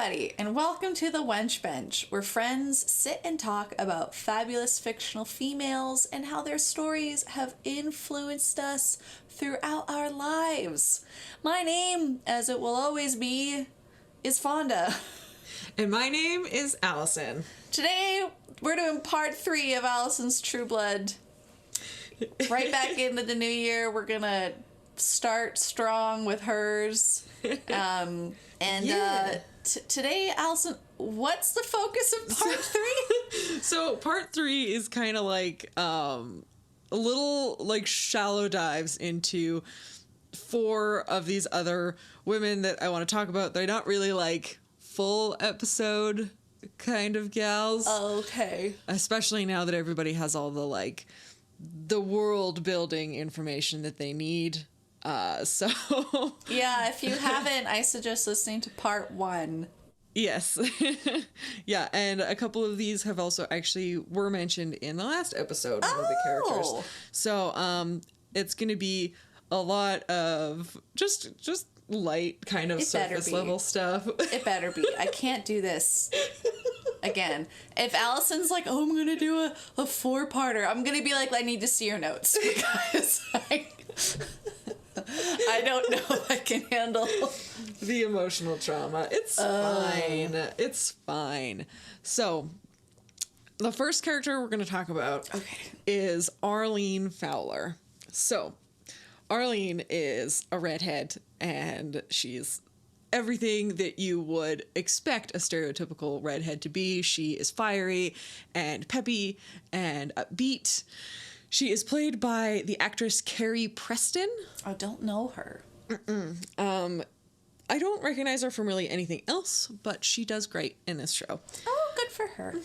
everybody, and welcome to the Wench Bench, where friends sit and talk about fabulous fictional females and how their stories have influenced us throughout our lives. My name, as it will always be, is Fonda. And my name is Alison. Today, we're doing part 3 of Alison's True Blood. Right back into the new year, we're gonna start strong with hers. Today, Alison, what's the focus of part 3? So part 3 is kind of like a little like shallow dives into 4 of these other women that I want to talk about. They're not really like full episode kind of gals. Okay. Especially now that everybody has all the world building information that they need. So yeah, if you haven't, I suggest listening to part 1. Yes. Yeah, and a couple of these have also actually were mentioned in the last episode, one of the characters. So it's gonna be a lot of just light kind of surface level stuff. It better be. I can't do this again. If Alison's like, oh, I'm gonna do a 4-parter, I'm gonna be like, I need to see your notes because I don't know if I can handle the emotional trauma. It's fine. It's fine. So, the first character we're going to talk about is Arlene Fowler. So, Arlene is a redhead, and she's everything that you would expect a stereotypical redhead to be. She is fiery and peppy and upbeat. She is played by the actress Carrie Preston. I don't know her. I don't recognize her from really anything else, but she does great in this show. Oh, good for her.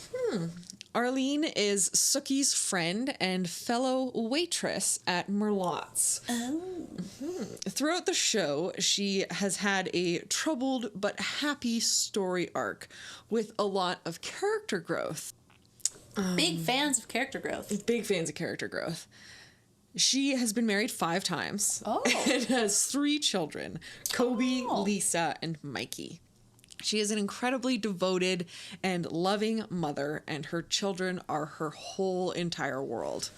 Arlene is Sookie's friend and fellow waitress at Merlot's. Throughout the show, she has had a troubled but happy story arc with a lot of character growth. Big fans of character growth. Big fans of character growth. She has been married 5 times. Oh. And has 3 children, Kobe, Lisa, and Mikey. She is an incredibly devoted and loving mother, and her children are her whole entire world.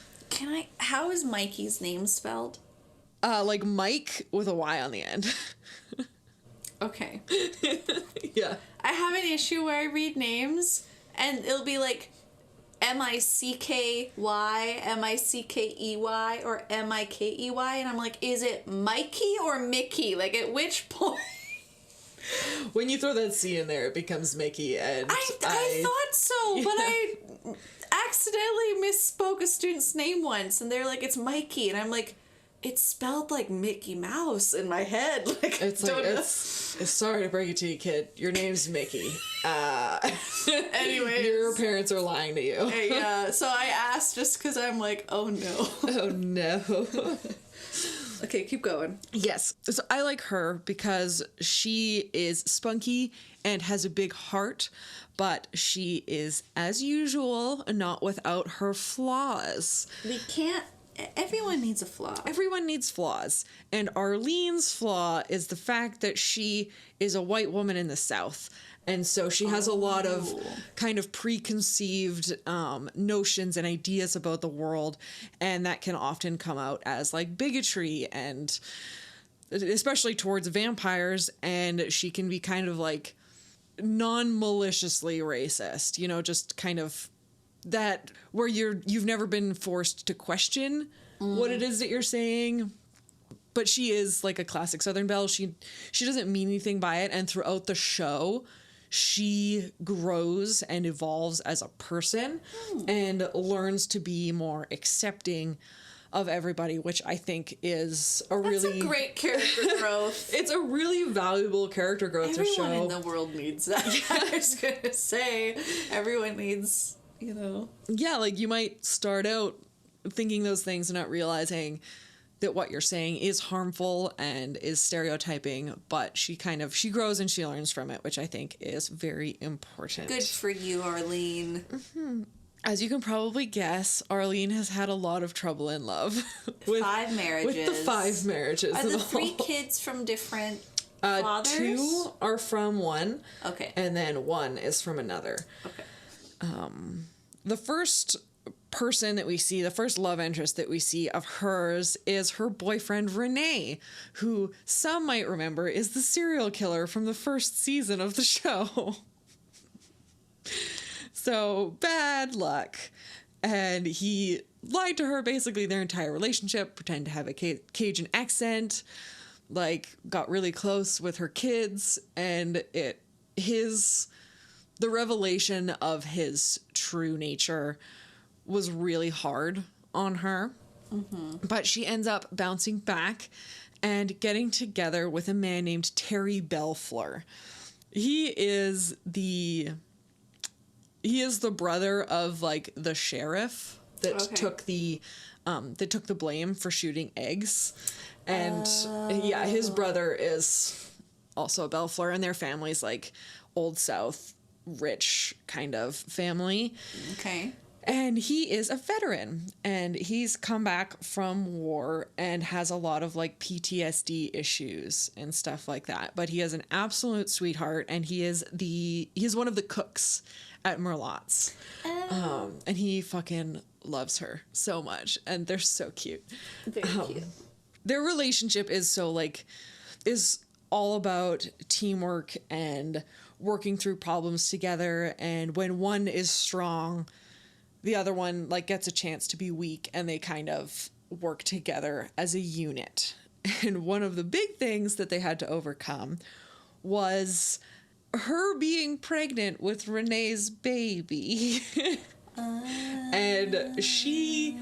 How is Mikey's name spelled? Like Mike with a Y on the end. Okay. Yeah. I have an issue where I read names, and it'll be like M-I-C-K-Y, M-I-C-K-E-Y, or M-I-K-E-Y, and I'm like, is it Mikey or Mickey? Like, at which point? When you throw that C in there, it becomes Mickey, and I thought so, yeah. But I accidentally misspoke a student's name once, and they're like, it's Mikey, and I'm like, it's spelled like Mickey Mouse in my head. Like, it's sorry to break it to you, kid. Your name's Mickey. Anyways. Your parents are lying to you. Yeah, so I asked just because I'm like, oh no. Oh no. Okay, keep going. Yes. So I like her because she is spunky and has a big heart, but she is, as usual, not without her flaws. Everyone needs a flaw. Everyone needs flaws. And Arlene's flaw is the fact that she is a white woman in the South. And so she has a lot of kind of preconceived notions and ideas about the world. And that can often come out as like bigotry, and especially towards vampires. And she can be kind of like non-maliciously racist, you know, just kind of that where you've never been forced to question what it is that you're saying. But she is like a classic Southern belle. She doesn't mean anything by it, and throughout the show she grows and evolves as a person and learns to be more accepting of everybody, which I think is That's a great character growth. It's a really valuable character growth to show. Everyone in the world needs that. I was gonna say, everyone needs, you know. Yeah, like you might start out thinking those things and not realizing that what you're saying is harmful and is stereotyping, but she grows and she learns from it, which I think is very important. Good for you, Arlene. As you can probably guess, Arlene has had a lot of trouble in love. With 5 marriages. With the 5 marriages. Are the 3 kids from different fathers? 2 are from one. Okay. And then 1 is from another. Okay. The first person that we see, the first love interest that we see of hers is her boyfriend Renee, who some might remember is the serial killer from the first season of the show. So bad luck. And he lied to her basically their entire relationship, pretended to have a Cajun accent, like got really close with her kids, and the revelation of his true nature was really hard on her. Mm-hmm. But she ends up bouncing back and getting together with a man named Terry Belfleur. He is the brother of like the sheriff that took the blame for shooting eggs. And yeah, his brother is also a Belfleur, and their family's like Old South rich kind of family. Okay. And he is a veteran, and he's come back from war and has a lot of like PTSD issues and stuff like that. But he is an absolute sweetheart, and he is one of the cooks at Merlotte's. And he fucking loves her so much, and they're so cute. Very cute. Their relationship is all about teamwork and working through problems together, and when one is strong, the other one like gets a chance to be weak, and they kind of work together as a unit. And one of the big things that they had to overcome was her being pregnant with Renee's baby. And she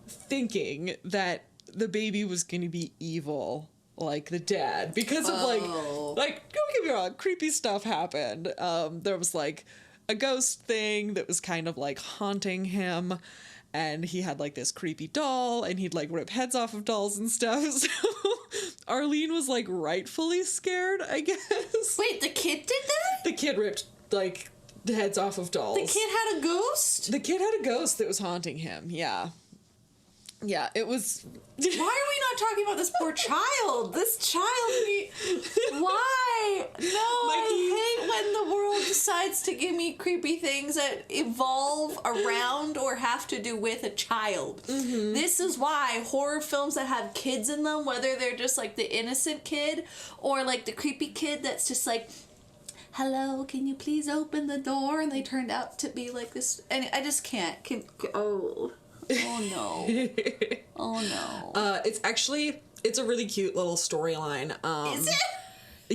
thinking that the baby was going to be evil like the dad because of like don't get me wrong, creepy stuff happened. There was like a ghost thing that was kind of like haunting him, and he had like this creepy doll, and he'd like rip heads off of dolls and stuff. So Arlene was like rightfully scared, I guess. Wait, the kid did that? The kid ripped like the heads off of dolls. The kid had a ghost? The kid had a ghost that was haunting him. Yeah, it was. Why are we not talking about this poor child? This child. Why? No, I hate when the world decides to give me creepy things that evolve around or have to do with a child. Mm-hmm. This is why horror films that have kids in them, whether they're just like the innocent kid or like the creepy kid that's just like, hello, can you please open the door? And they turned out to be like this. And I just can't. Oh no. Oh no. It's a really cute little storyline. Is it?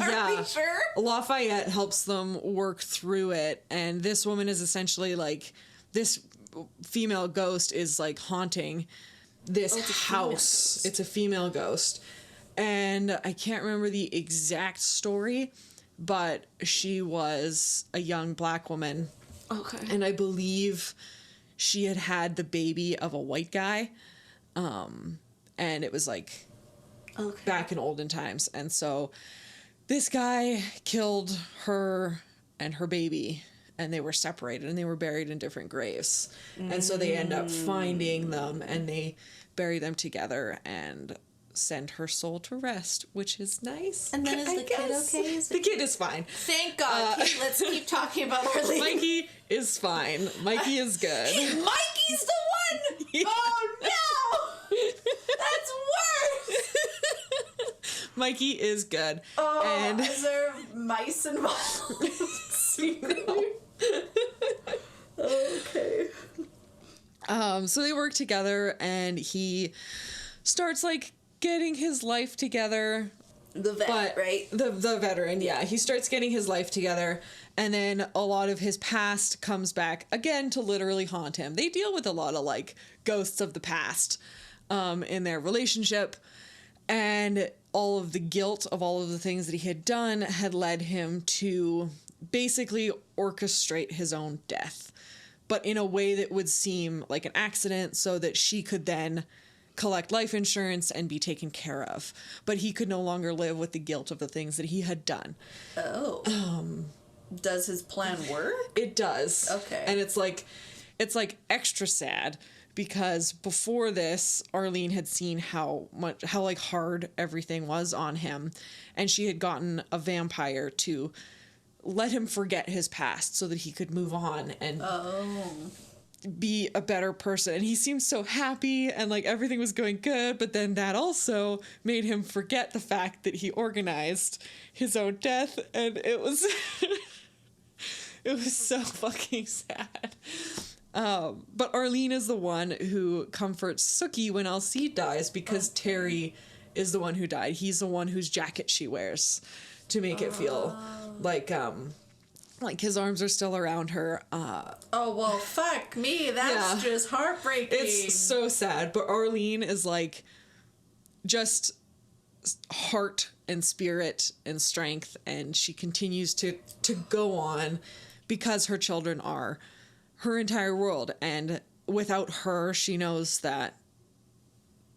Are we sure? Lafayette helps them work through it, and this woman is essentially like, this female ghost is like haunting this house. It's a female ghost. And I can't remember the exact story, but she was a young black woman. Okay. And I believe she had the baby of a white guy. And it was like back in olden times. And so this guy killed her and her baby, and they were separated, and they were buried in different graves. And so they end up finding them, and they bury them together and send her soul to rest, which is nice. And then is the kid okay? The kid is fine. Thank God. Let's keep talking about Arlene. Mikey is fine. Mikey is good. Mikey's the one! Yeah. Oh no! That's worse! Mikey is good. Oh, and is there mice involved? Okay. So they work together, and he starts like getting his life together. The vet, right? The veteran, yeah. He starts getting his life together, and then a lot of his past comes back again to literally haunt him. They deal with a lot of like ghosts of the past in their relationship, and all of the guilt of all of the things that he had done had led him to basically orchestrate his own death, but in a way that would seem like an accident, so that she could then collect life insurance and be taken care of. But he could no longer live with the guilt of the things that he had done. Oh. Does his plan work? It does. Okay. And it's like extra sad because before this, Arlene had seen how like hard everything was on him, and she had gotten a vampire to let him forget his past so that he could move on and be a better person. And he seemed so happy and like everything was going good, but then that also made him forget the fact that he organized his own death, and it was it was so fucking sad. But Arlene is the one who comforts Sookie when Alcide dies, because Terry is the one who died. He's the one whose jacket she wears to make it feel like his arms are still around her. Oh, well, fuck me. That's just heartbreaking. It's so sad. But Arlene is like just heart and spirit and strength, and she continues to go on because her children are her entire world. And without her, she knows that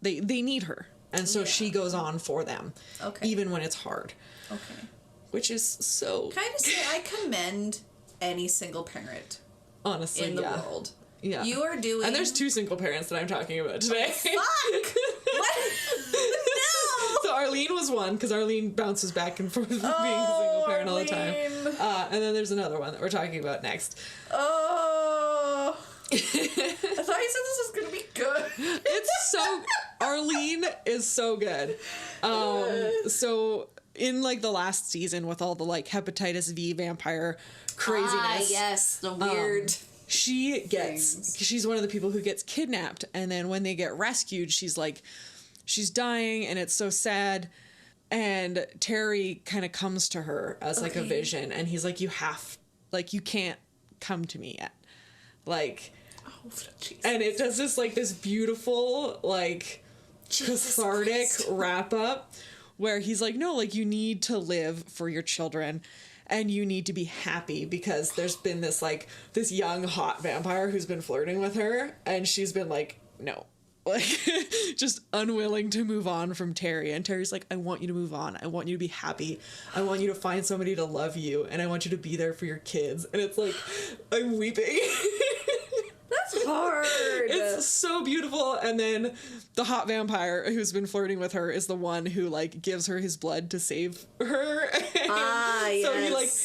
they need her. And so she goes on for them. Okay. Even when it's hard. Okay. Which is so... Can I just say, I commend any single parent. Honestly, in the world. Yeah. You are doing... And there's 2 single parents that I'm talking about today. Oh, fuck! What? No! So Arlene was one, because Arlene bounces back and forth with being a single parent all the time. And then there's another one that we're talking about next. Oh... I thought you said this was gonna be good. It's so... Arlene is so good. So... in, like, the last season with all the, like, hepatitis V vampire craziness. Ah, yes, the weird she's one of the people who gets kidnapped, and then when they get rescued, she's dying, and it's so sad, and Terry kind of comes to her as, like, a vision, and he's like, you can't come to me yet. Like, and it does this, like, this beautiful, like, cathartic wrap-up, where he's like, no, like, you need to live for your children, and you need to be happy, because there's been this, like, this young, hot vampire who's been flirting with her, and she's been like, no. Like, just unwilling to move on from Terry. And Terry's like, I want you to move on. I want you to be happy. I want you to find somebody to love you, and I want you to be there for your kids. And it's like, I'm weeping. That's hard. It's so beautiful. And then the hot vampire who's been flirting with her is the one who, like, gives her his blood to save her. So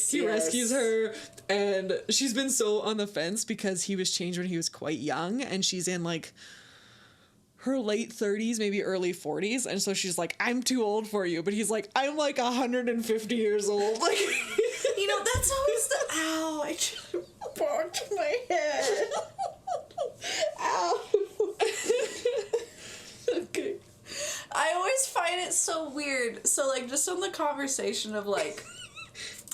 he rescues her, and she's been so on the fence because he was changed when he was quite young, and she's in, like, her late 30s, maybe early 40s, and so she's like, I'm too old for you, but he's like, I'm like 150 years old. Like, you know, that's always the ow, I just bonked my head. Ow. Okay. I always find it so weird. So, like, just on the conversation of, like,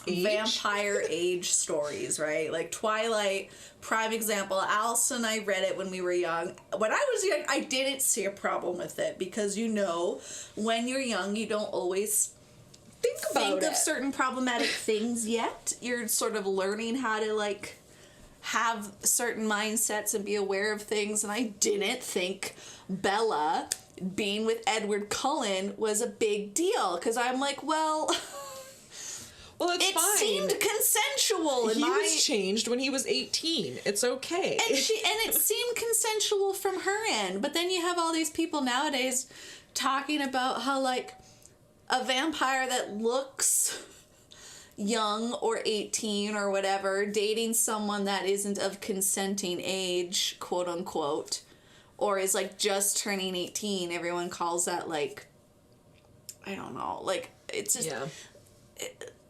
vampire age stories, right? Like Twilight, prime example. Alison and I read it when we were young. When I was young, I didn't see a problem with it, because, you know, when you're young, you don't always think of certain problematic things yet. You're sort of learning how to, like, have certain mindsets and be aware of things, and I didn't think Bella being with Edward Cullen was a big deal, because I'm like, well, it's fine. It seemed consensual. He was changed when he was 18. It's okay. And it seemed consensual from her end. But then you have all these people nowadays talking about how, like, a vampire that looks young or 18 or whatever, dating someone that isn't of consenting age, quote unquote, or is, like, just turning 18. Everyone calls that, like, I don't know. Like, it's just... Yeah.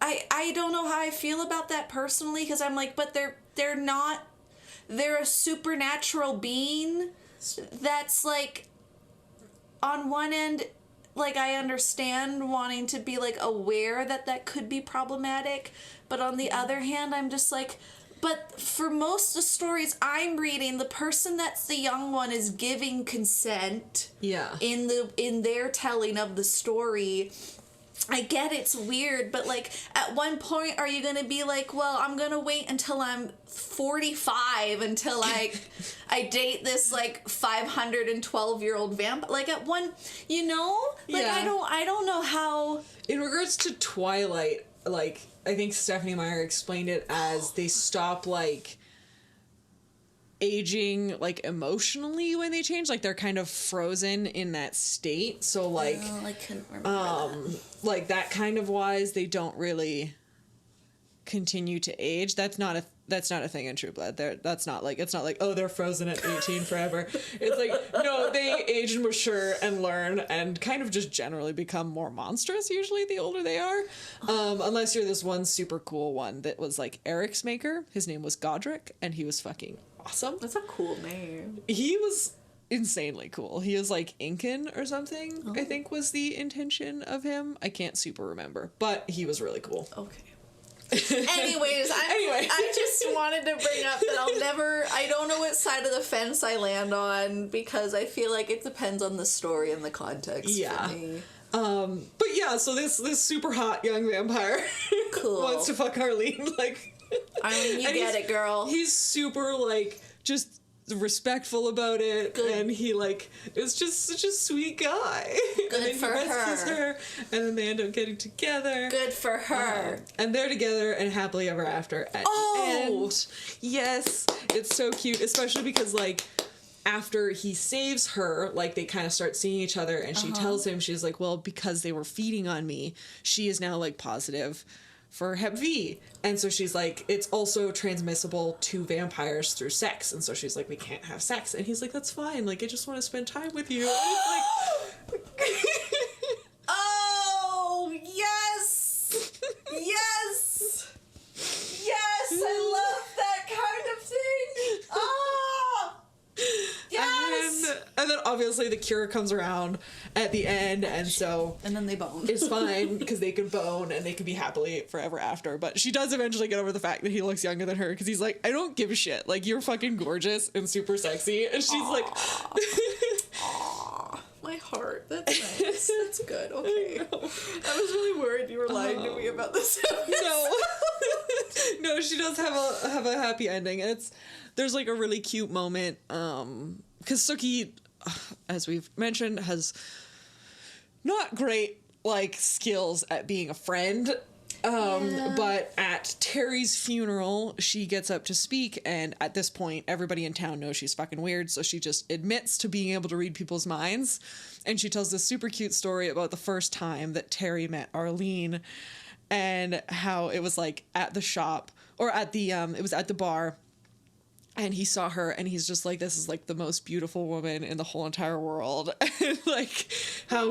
I don't know how I feel about that personally, because I'm like, but they're not, they're a supernatural being that's, like, on one end, like, I understand wanting to be, like, aware that could be problematic, but on the other hand, I'm just like, but for most of the stories I'm reading, the person that's the young one is giving consent. Yeah. In their telling of the story. I get it's weird, but, like, at one point, are you going to be like, well, I'm going to wait until I'm 45 until I date this, like, 512-year-old vampire? Like, at one, you know? Like, yeah. I don't know how... In regards to Twilight, like, I think Stephanie Meyer explained it as they stop, like... aging, like, emotionally when they change. Like, they're kind of frozen in that state. So, like, I couldn't remember like, that kind of wise, they don't really continue to age. That's not a thing in True Blood. It's not like, oh, they're frozen at 18 forever. It's like, no, they age and mature and learn and kind of just generally become more monstrous usually the older they are. Unless you're this one super cool one that was like Eric's maker. His name was Godric, and he was fucking awesome. That's a cool name. He was insanely cool. He was like Incan or something, I think was the intention of him. I can't super remember, but he was really cool. Okay. Anyways, I just wanted to bring up that I don't know what side of the fence I land on, because I feel like it depends on the story and the context for me. But yeah, so this super hot young vampire cool wants to fuck Arlene, like, Arlene, you get it, girl. He's super, like, just respectful about it. Good. And he, like, is just such a sweet guy. Good and then for he rescues her, and then they end up getting together. Good for her. And they're together and happily ever after at the end. Yes, it's so cute, especially because, like, after he saves her, like, they kind of start seeing each other, and she tells him, she's like, well, because they were feeding on me, she is now, like, positive for Hep V. And so she's like, it's also transmissible to vampires through sex. And so she's like, we can't have sex. And he's like, that's fine. Like, I just want to spend time with you. And it's like... Oh, yes! Yes! Yes! I love that kind of thing! Ah! Yes! And then obviously the cure comes around at the end, and so... And then they bone. It's fine, because they can bone, and they can be happily forever after. But she does eventually get over the fact that he looks younger than her, because he's like, I don't give a shit. Like, you're fucking gorgeous and super sexy. And she's like... Aww. My heart. That's nice. That's good. Okay. I was really worried you were lying to me about this episode. No, she does have a happy ending, and there's like a really cute moment, because Sookie, as we've mentioned, has not great, like, skills at being a friend. But at Terry's funeral, she gets up to speak, and at this point, everybody in town knows she's fucking weird, so she just admits to being able to read people's minds, and she tells this super cute story about the first time that Terry met Arlene, and how it was, like, at the shop, or at the, it was at the bar, and he saw her, and he's just like, this is, like, the most beautiful woman in the whole entire world. And, like, how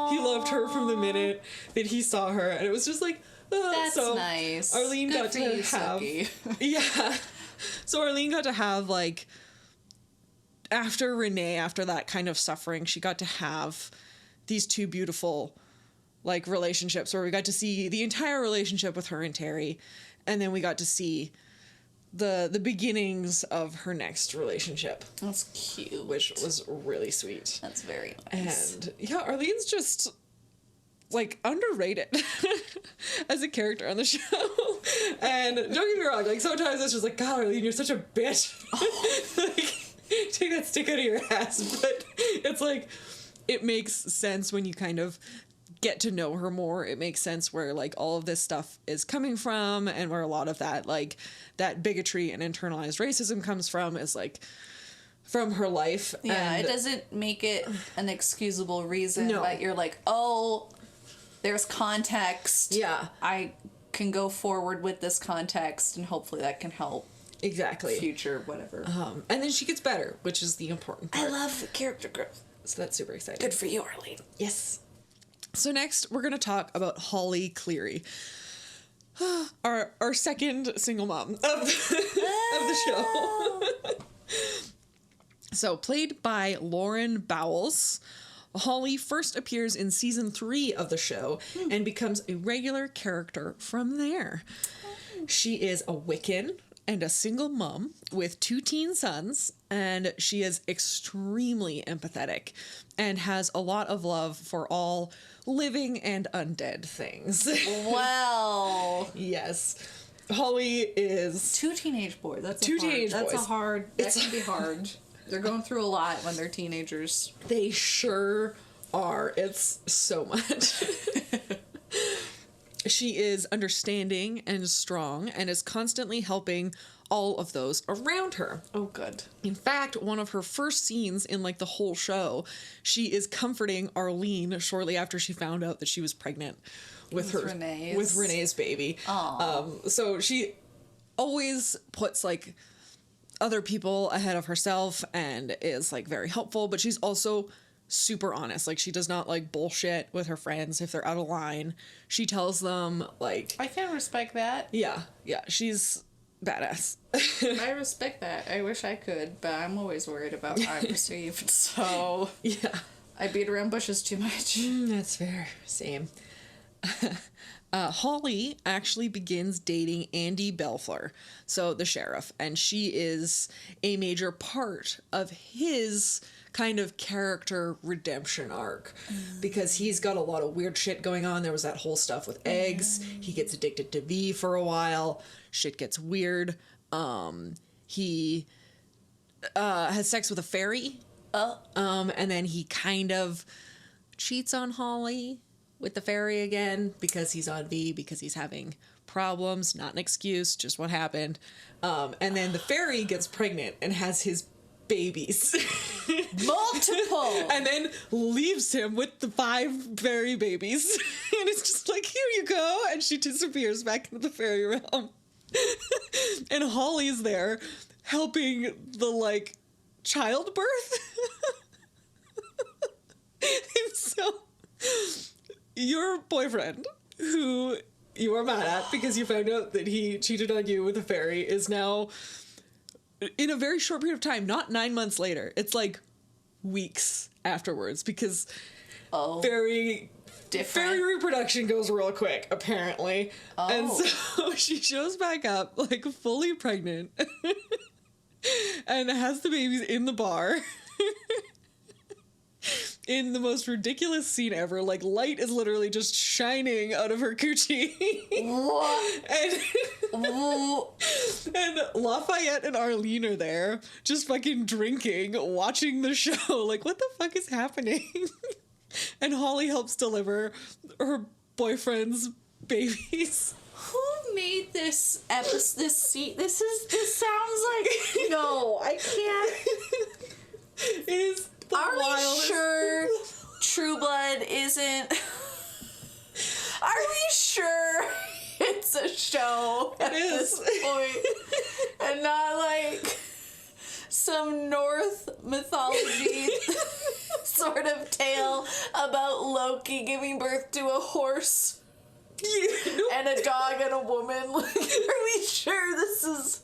he loved her from the minute that he saw her. And it was just, like, that's so nice. Arlene Good got for to you, have... Sookie. Yeah. So Arlene got to have, like, after Renee, after that kind of suffering, she got to have these two beautiful, like, relationships where we got to see the entire relationship with her and Terry. And then we got to see the beginnings of her next relationship. That's cute. Which was really sweet. That's very nice. And yeah, Arlene's just, like, underrated as a character on the show. And don't get me wrong, like, sometimes it's just like, God, Arlene, you're such a bitch. Like, take that stick out of your ass. But it's like, it makes sense when you kind of get to know her more. It makes sense where, like, all of this stuff is coming from, and where a lot of that, like, that bigotry and internalized racism comes from is, like, from her life. Yeah, and it doesn't make it an excusable reason, but you're like, oh, there's context. Yeah. I can go forward with this context, and hopefully that can help. Exactly. Future, whatever. And then she gets better, which is the important part. I love the character growth. So that's super exciting. Good for you, Arlene. Yes. So next, we're going to talk about Klie, our second single mom of the show. So, played by Lauren Bowles, Holly first appears in season 3 of the show and becomes a regular character from there. She is a Wiccan and a single mom with 2 teen sons, and she is extremely empathetic and has a lot of love for all living and undead things. Well. Yes. Holly is... 2 teenage boys. That's two teenage boys. That's a hard... That can be hard. They're going through a lot when they're teenagers. They sure are. It's so much. she is understanding and strong and is constantly helping all of those around her. Oh, good. In fact, one of her first scenes in like the whole show, she is comforting Arlene shortly after she found out that she was pregnant with Renee's baby. So she always puts like other people ahead of herself and is like very helpful, but she's also super honest. Like, she does not like bullshit with her friends if they're out of line. She tells them, like, I can respect that. Yeah, she's badass. I respect that. I wish I could, but I'm always worried about how I'm perceived, so yeah, I beat around bushes too much. That's fair. Same. Holly actually begins dating Andy Belfleur, so the sheriff, and she is a major part of his kind of character redemption arc, because he's got a lot of weird shit going on. There was that whole stuff with eggs. He gets addicted to V for a while. Shit gets weird. He has sex with a fairy. And then he kind of cheats on Holly with the fairy again because he's on V, because he's having problems. Not an excuse, just what happened. And then the fairy gets pregnant and has his babies. Multiple! And then leaves him with the 5 fairy babies. And it's just like, here you go. And she disappears back into the fairy realm. And Holly's there helping the, like, childbirth. And so your boyfriend, who you are mad at because you found out that he cheated on you with a fairy, is now, in a very short period of time, not 9 months later, it's like weeks afterwards, because fairy reproduction goes real quick, apparently. And so she shows back up, like, fully pregnant and has the babies in the bar. In the most ridiculous scene ever. Like, light is literally just shining out of her coochie. What? And Lafayette and Arlene are there, just fucking drinking, watching the show. Like, what the fuck is happening? And Holly helps deliver her boyfriend's babies. Who made this episode? This sounds like no, I can't. It is. Are we sure True Blood isn't? Are we sure it's a show at this point and not like some Norse mythology sort of tale about Loki giving birth to a horse and a dog and a woman? Like, are we sure this is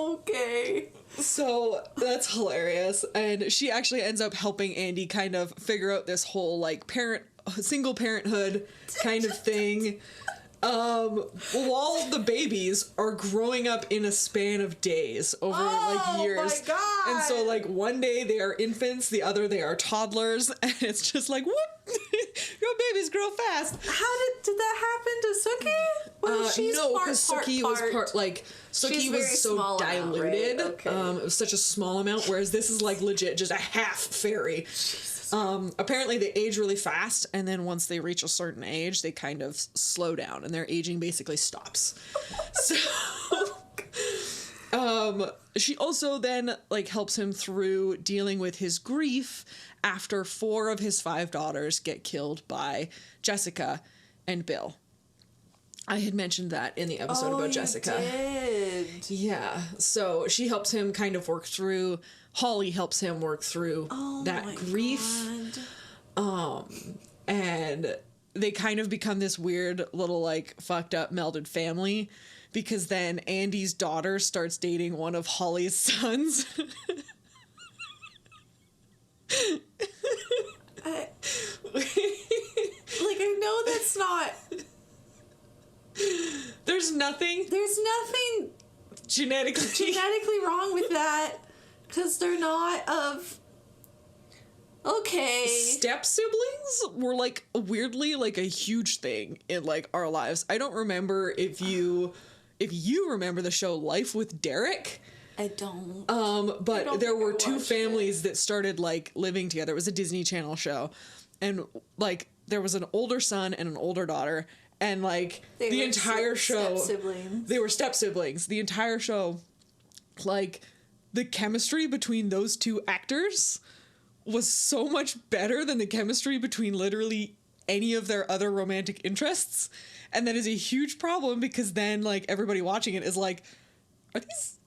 okay? So that's hilarious. And she actually ends up helping Andy kind of figure out this whole, like, single parenthood kind of thing. While the babies are growing up in a span of days over like years. Oh my God. And so, like, one day they are infants, the other they are toddlers, and it's just like, whoop, your babies grow fast. How did that happen to Sookie? Well, she's no, because Sookie was part, like, Sookie was so diluted. Amount, right? Okay. It was such a small amount, whereas this is like legit just a half fairy. Apparently they age really fast, and then once they reach a certain age, they kind of slow down, and their aging basically stops. So, she also then, like, helps him through dealing with his grief after 4 of his 5 daughters get killed by Jessica and Bill. I had mentioned that in the episode about Jessica. Did. Yeah. So she helps him kind of work through. Holly helps him work through that grief. God. And they kind of become this weird little, like, fucked up melded family, because then Andy's daughter starts dating one of Holly's sons. I know that's not. There's nothing genetically wrong with that, because they're not of. Okay. Step siblings were, like, weirdly, like, a huge thing in, like, our lives. I don't remember if you remember the show Life with Derek. I don't. But there were 2 families that started, like, living together. It was a Disney Channel show. And, like, there was an older son and an older daughter, and like the entire show, they were step siblings. The entire show, like the chemistry between those two actors was so much better than the chemistry between literally any of their other romantic interests. And that is a huge problem, because then like everybody watching it is like, are these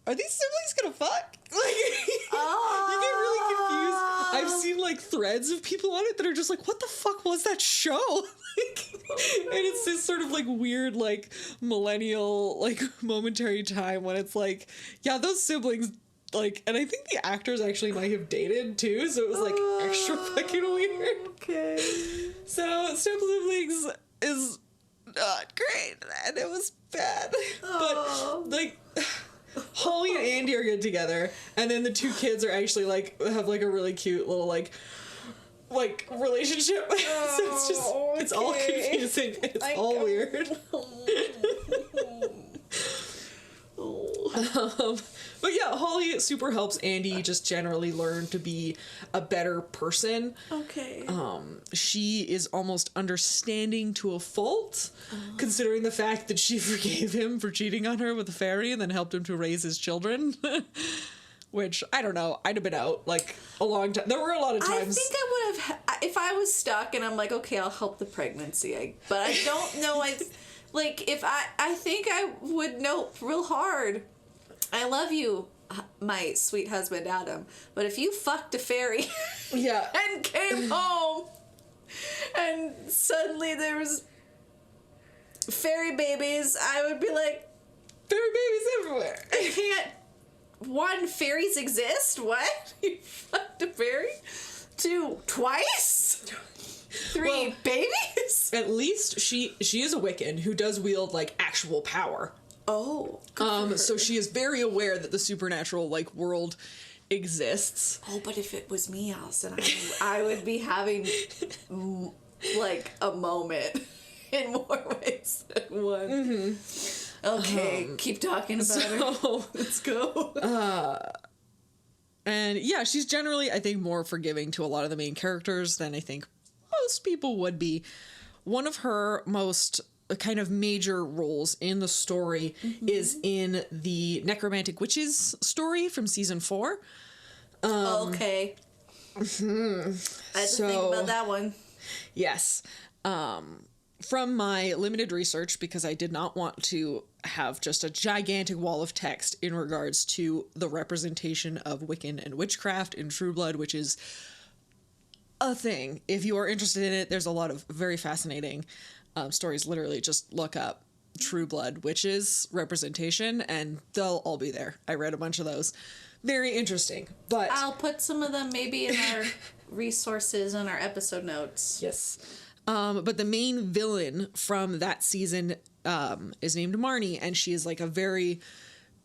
siblings gonna fuck? Like, you get really confused. I've seen like threads of people on it that are just like, what the fuck was that show? Like, and it's this sort of like weird like millennial like momentary time when it's like, yeah, those siblings, like, and I think the actors actually might have dated too, so it was like extra fucking weird. Okay. So step siblings is not great, and it was bad. But like, Holly and Andy are good together, and then the two kids are actually like have like a really cute little like relationship. So it's just it's all confusing. It's all weird. But yeah, Holly super helps Andy just generally learn to be a better person. Okay. She is almost understanding to a fault, considering the fact that she forgave him for cheating on her with a fairy and then helped him to raise his children. Which, I don't know, I'd have been out, like, a long time. There were a lot of times. I think I would have, if I was stuck and I'm like, okay, I'll help the pregnancy. But I don't know, I think I would know real hard. I love you, my sweet husband, Adam. But if you fucked a fairy and came home and suddenly there was fairy babies, I would be like, fairy babies everywhere. I can't. One, fairies exist? What? You fucked a fairy? Two, twice? Three, babies? At least she is a Wiccan who does wield, like, actual power. Oh. So she is very aware that the supernatural, like, world exists. Oh, but if it was me, Alison, I would be having, like, a moment in more ways than one. Mm-hmm. Okay, keep talking about her. Let's go. And yeah, she's generally, I think, more forgiving to a lot of the main characters than I think most people would be. One of her most kind of major roles in the story is in the Necromantic Witches story from season 4. Okay. I had to think about that one. Yes. From my limited research, because I did not want to have just a gigantic wall of text in regards to the representation of Wiccan and witchcraft in True Blood, which is a thing. If you are interested in it, there's a lot of very fascinating stories. Literally, just look up True Blood witches representation, and they'll all be there. I read a bunch of those. Very interesting, but I'll put some of them maybe in our resources and our episode notes. Yes. But the main villain from that season is named Marnie, and she is like a very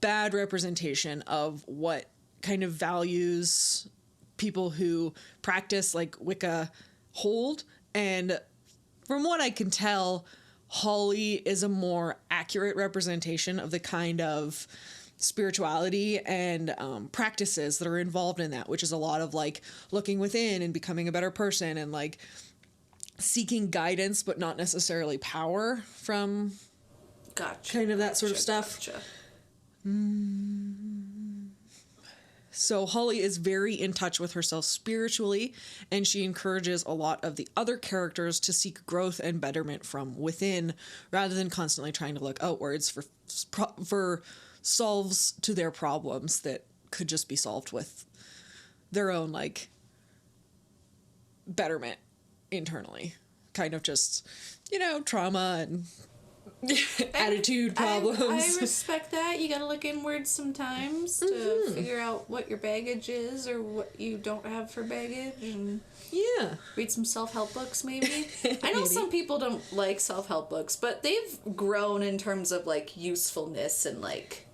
bad representation of what kind of values people who practice like Wicca hold. And from what I can tell, Holly is a more accurate representation of the kind of spirituality and practices that are involved in that, which is a lot of like looking within and becoming a better person and like seeking guidance, but not necessarily power from kind of that sort of stuff. So Holly is very in touch with herself spiritually, and she encourages a lot of the other characters to seek growth and betterment from within, rather than constantly trying to look outwards for solves to their problems that could just be solved with their own like betterment internally, kind of just, you know, trauma and attitude problems. I respect that. You gotta look inward sometimes to figure out what your baggage is or what you don't have for baggage, and read some self-help books maybe. I know some people don't like self-help books, but they've grown in terms of like usefulness and like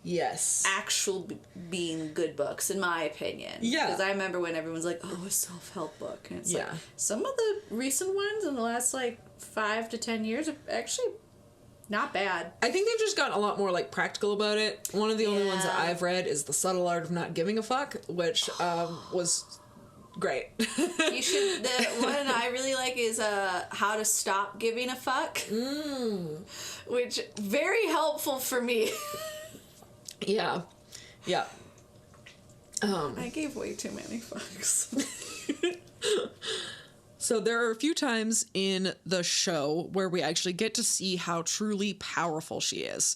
actual being good books, in my opinion. Because I remember when everyone's like, oh, a self-help book, and it's like some of the recent ones in the last like 5 to 10 years are actually not bad. I think they've just gotten a lot more like practical about it. One of the only ones that I've read is The Subtle Art of Not Giving a Fuck, which was great. You should. The one I really like is How to Stop Giving a Fuck, which very helpful for me. Yeah. I gave way too many fucks. So there are a few times in the show where we actually get to see how truly powerful she is.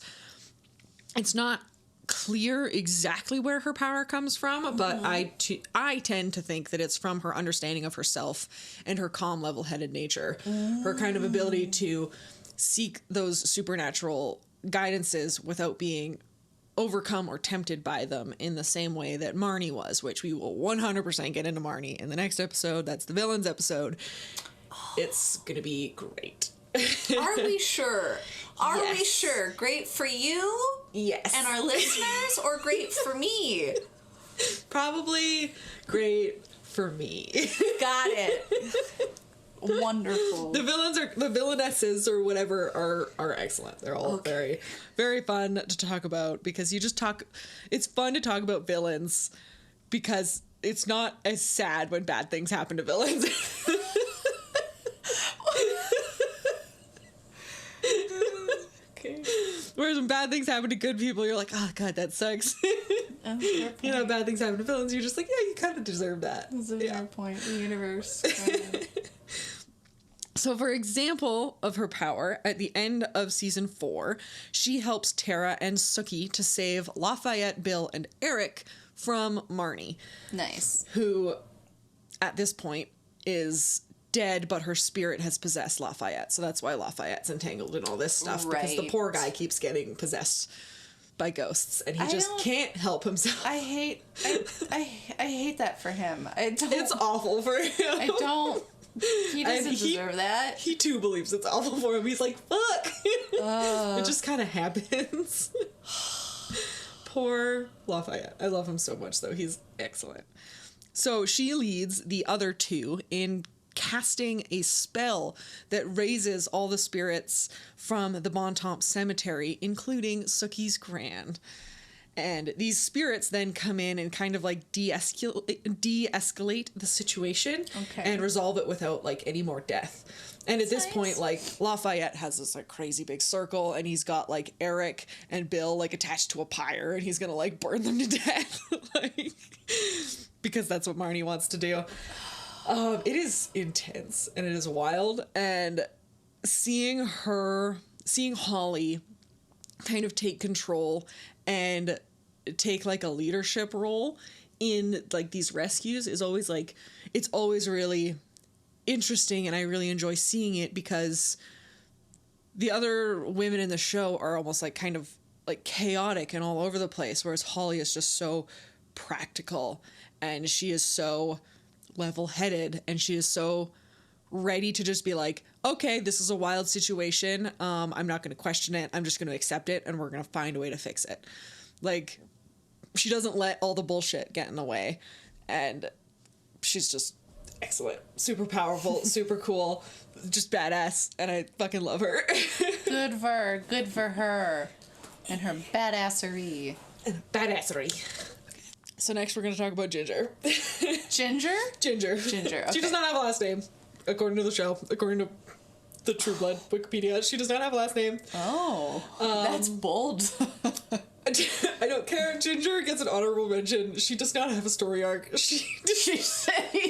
It's not clear exactly where her power comes from, but I tend to think that it's from her understanding of herself and her calm, level-headed nature. Her kind of ability to seek those supernatural guidances without being overcome or tempted by them in the same way that Marnie was, which we will 100% get into Marnie in the next episode. That's the villains episode. It's gonna be great. Are we sure? Are Yes. we sure? Great for you? Yes. And our listeners, or great for me? Probably great for me. Got it. Wonderful. The villainesses or whatever are excellent. They're all very, very fun to talk about because it's fun to talk about villains because it's not as sad when bad things happen to villains. Okay. Whereas when bad things happen to good people, you're like, oh god, that sucks. You know, bad things happen to villains, you're just like, yeah, you kind of deserve that. That's a fair point. The universe. So, for example of her power, at the end of season 4, she helps Tara and Sookie to save Lafayette, Bill, and Eric from Marnie. Nice. Who, at this point, is dead, but her spirit has possessed Lafayette. So that's why Lafayette's entangled in all this stuff. Because the Right. poor guy keeps getting possessed by ghosts, and he just can't help himself. I hate that for him. It's awful for him. I don't. He doesn't deserve that. He too believes it's awful for him. He's like, fuck. It just kind of happens. Poor Lafayette. I love him so much, though. He's excellent. So she leads the other two in casting a spell that raises all the spirits from the Bontemps Cemetery, including Sookie's Grand. And these spirits then come in and kind of like de-escalate the situation and resolve it without like any more death. And at this point, like Lafayette has this like crazy big circle and he's got like Eric and Bill like attached to a pyre and he's gonna like burn them to death. Like, because that's what Marnie wants to do. It is intense and it is wild, and seeing Holly kind of take control and take like a leadership role in like these rescues is always like, it's always really interesting, and I really enjoy seeing it because the other women in the show are almost like kind of like chaotic and all over the place, whereas Holly is just so practical and she is so level-headed and she is so ready to just be like, okay, this is a wild situation. I'm not going to question it. I'm just going to accept it and we're going to find a way to fix it. Like, she doesn't let all the bullshit get in the way, and she's just excellent, super powerful, super cool, just badass, and I fucking love her. Good for her, and her badassery. So next we're going to talk about Ginger. Ginger. Okay. She does not have a last name, according to the show. According to the True Blood Wikipedia, she does not have a last name. Oh, that's bold. I don't care. Ginger gets an honorable mention. She does not have a story arc. You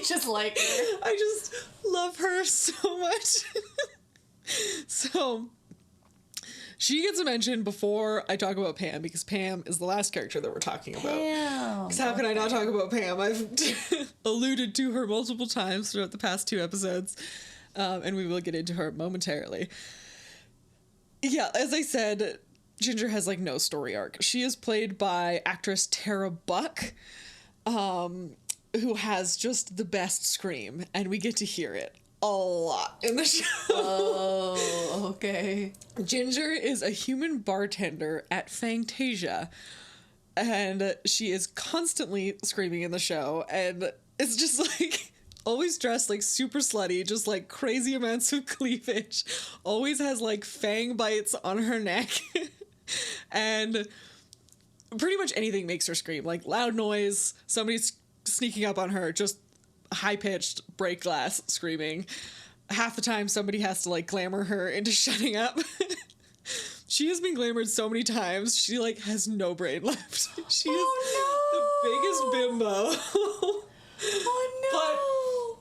just like her. I just love her so much. So she gets a mention before I talk about Pam, because Pam is the last character that we're talking about. Because how can I not talk about Pam? I've alluded to her multiple times throughout the past 2 episodes, and we will get into her momentarily. Yeah, as I said, Ginger has like no story arc. She is played by actress Tara Buck, who has just the best scream, and we get to hear it a lot in the show. Oh, okay. Ginger is a human bartender at Fantasia, and she is constantly screaming in the show, and it's just like always dressed like super slutty, just like crazy amounts of cleavage, always has like fang bites on her neck. And pretty much anything makes her scream, like loud noise, somebody's sneaking up on her, just high-pitched break glass screaming. Half the time somebody has to like glamour her into shutting up. She has been glamored so many times, she like has no brain left. She is the biggest bimbo. Oh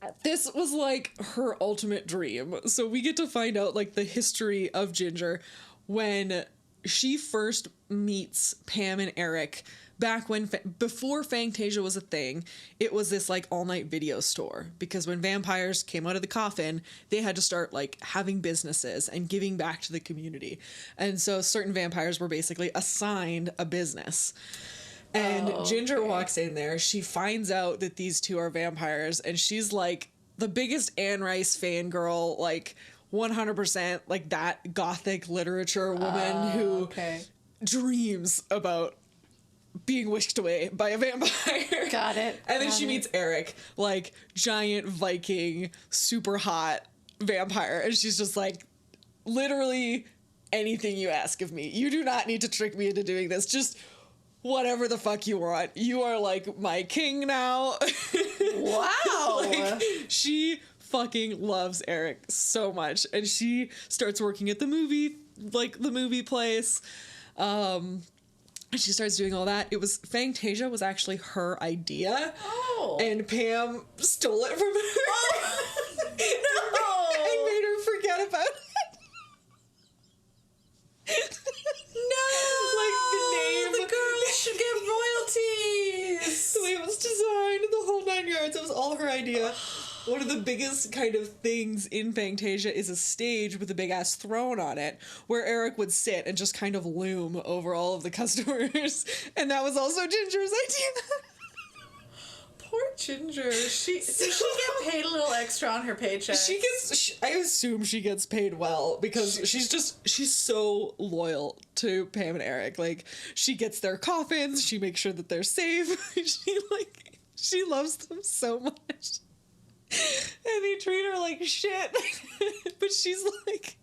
no. But this was like her ultimate dream. So we get to find out like the history of Ginger when she first meets Pam and Eric. Back when, before Fangtasia was a thing, it was this like all night video store, because when vampires came out of the coffin, they had to start like having businesses and giving back to the community. And so certain vampires were basically assigned a business. And Ginger walks in there, she finds out that these two are vampires, and she's like the biggest Anne Rice fangirl, like 100%, like that gothic literature woman who dreams about being whisked away by a vampire. Got it. And then she meets Eric, like giant Viking, super hot vampire. And she's just like, literally anything you ask of me. You do not need to trick me into doing this. Just whatever the fuck you want. You are like my king now. Wow. Like, she fucking loves Eric so much. And she starts working at the movie place. And she starts doing all that. It was, Fangtasia was actually her idea. Oh. And Pam stole it from her. Oh. No. And made her forget about it. No. Like the name. The girl should get royalties. The way it was designed, the whole 9 yards. It was all her idea. One of the biggest kind of things in Fangtasia is a stage with a big ass throne on it where Eric would sit and just kind of loom over all of the customers. And that was also Ginger's idea. Poor Ginger. Does she get paid a little extra on her paycheck? I assume she gets paid well because she's so loyal to Pam and Eric. Like, she gets their coffins, she makes sure that they're safe. She loves them so much. And they treat her like shit. But she's like,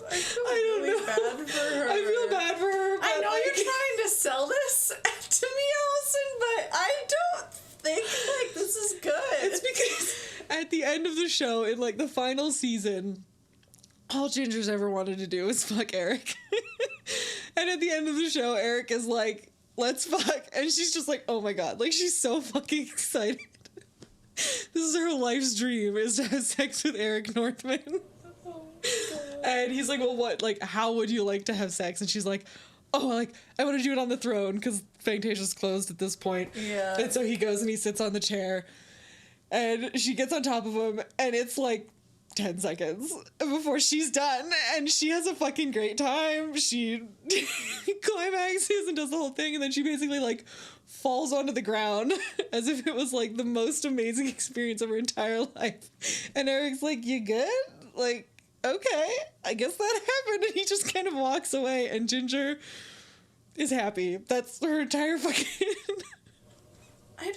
I feel really bad for her. I feel bad for her. But I know you're trying to sell this to me, Alison, but I don't think like this is good. It's because at the end of the show, in like the final season, all Ginger's ever wanted to do is fuck Eric. And at the end of the show, Eric is like, let's fuck. And she's just like, oh my god. Like, she's so fucking excited. This is her life's dream, is to have sex with Eric Northman. Oh, and he's like, well, what? Like, how would you like to have sex? And she's like, oh, like, I want to do it on the throne, because Fangtasia's closed at this point. Yeah. And so he goes and he sits on the chair, and she gets on top of him, and it's like 10 seconds before she's done, and she has a fucking great time. She climaxes and does the whole thing, and then she basically, like, falls onto the ground as if it was like the most amazing experience of her entire life. And Eric's like, you good? Like, okay, I guess that happened. And he just kind of walks away, and Ginger is happy. That's her entire fucking I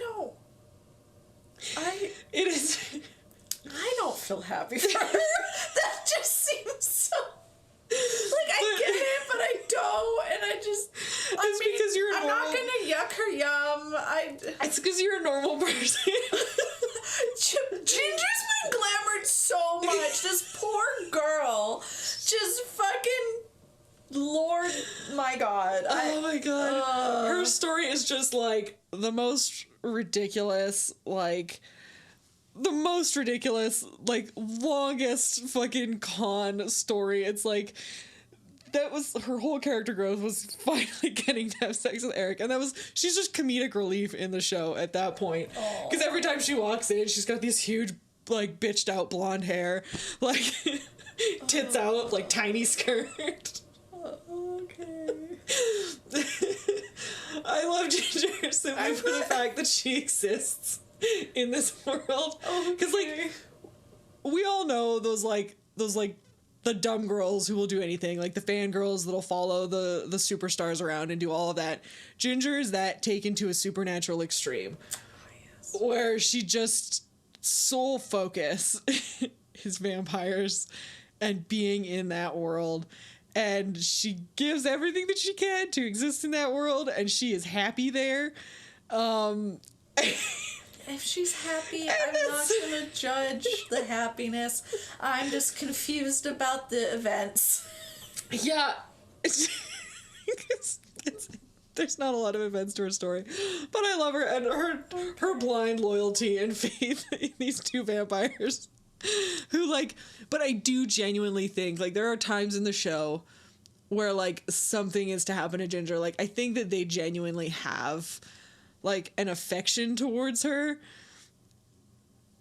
don't feel happy for her. That just seems so I get it, but I don't, and because you're I'm not gonna yuck her yum. It's because you're a normal person. Ginger's been glamored so much. This poor girl, just fucking Lord, my God. Oh my God. Her story is just like the most ridiculous, like longest fucking con story. It's like, that was her whole character growth, was finally getting to have sex with Eric, and she's just comedic relief in the show at that point, because every time she walks in, she's got these huge, like, bitched out blonde hair, like tits out, like tiny skirt. Okay. I love Ginger simply for the fact that she exists in this world, because like, we all know those the dumb girls who will do anything, like the fangirls that'll follow the superstars around and do all of that. Ginger is that taken to a supernatural extreme, where she just sole focus is vampires and being in that world, and she gives everything that she can to exist in that world, and she is happy there. if she's happy, I'm not gonna judge the happiness. I'm just confused about the events. Yeah. There's not a lot of events to her story, but I love her and her blind loyalty and faith in these two vampires who, like, but I do genuinely think, like, there are times in the show where, like, something is to happen to Ginger. Like, I think that they genuinely have, like, an affection towards her.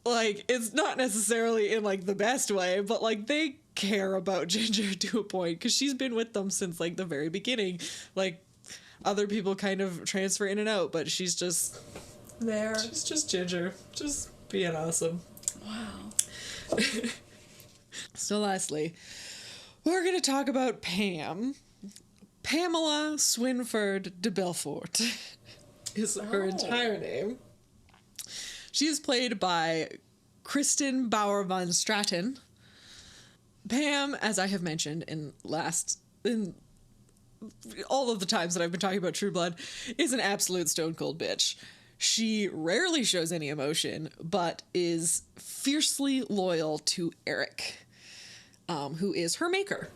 Like, it's not necessarily in, like, the best way, but, like, they care about Ginger to a point because she's been with them since, like, the very beginning. Like, other people kind of transfer in and out, but she's just there. She's just Ginger, just being awesome. Wow. So lastly, we're going to talk about Pam. Pamela Swinford de Belfort is her entire name. She is played by Kristen Bauer von Straten. Pam, as I have mentioned in all of the times that I've been talking about True Blood, is an absolute stone cold bitch. She rarely shows any emotion, but is fiercely loyal to Eric, who is her maker.